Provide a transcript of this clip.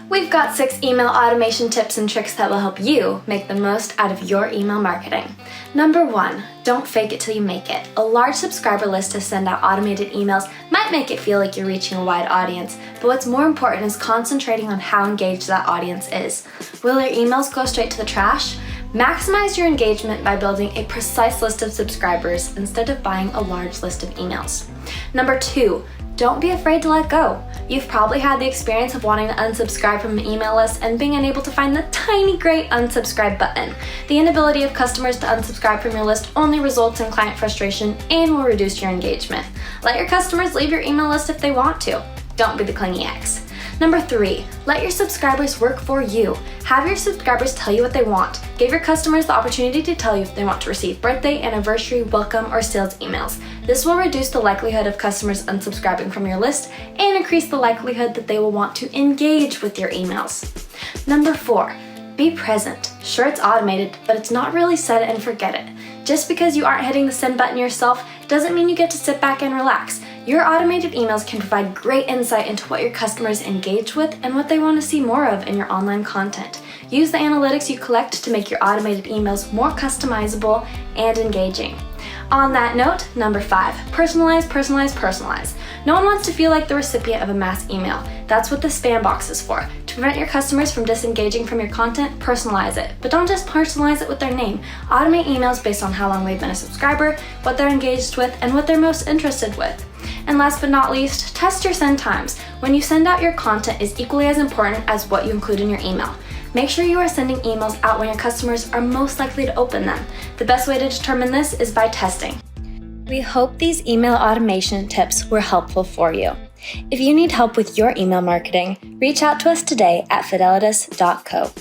We've got 6 email automation tips and tricks that will help you make the most out of your email marketing. Number 1, don't fake it till you make it. A large subscriber list to send out automated emails might make it feel like you're reaching a wide audience, but what's more important is concentrating on how engaged that audience is. Will your emails go straight to the trash? Maximize your engagement by building a precise list of subscribers instead of buying a large list of emails. Number 2, don't be afraid to let go. You've probably had the experience of wanting to unsubscribe from an email list and being unable to find the tiny gray unsubscribe button. The inability of customers to unsubscribe from your list only results in client frustration and will reduce your engagement. Let your customers leave your email list if they want to. Don't be the clingy ex. Number 3, let your subscribers work for you. Have your subscribers tell you what they want. Give your customers the opportunity to tell you if they want to receive birthday, anniversary, welcome, or sales emails. This will reduce the likelihood of customers unsubscribing from your list and increase the likelihood that they will want to engage with your emails. Number 4, be present. Sure, it's automated, but it's not really set it and forget it. Just because you aren't hitting the send button yourself doesn't mean you get to sit back and relax. Your automated emails can provide great insight into what your customers engage with and what they want to see more of in your online content. Use the analytics you collect to make your automated emails more customizable and engaging. On that note, number 5, personalize, personalize, personalize. No one wants to feel like the recipient of a mass email. That's what the spam box is for. To prevent your customers from disengaging from your content, personalize it. But don't just personalize it with their name. Automate emails based on how long they've been a subscriber, what they're engaged with, and what they're most interested with. And last but not least, test your send times. When you send out, your content is equally as important as what you include in your email. Make sure you are sending emails out when your customers are most likely to open them. The best way to determine this is by testing. We hope these email automation tips were helpful for you. If you need help with your email marketing, reach out to us today at fidelitas.co.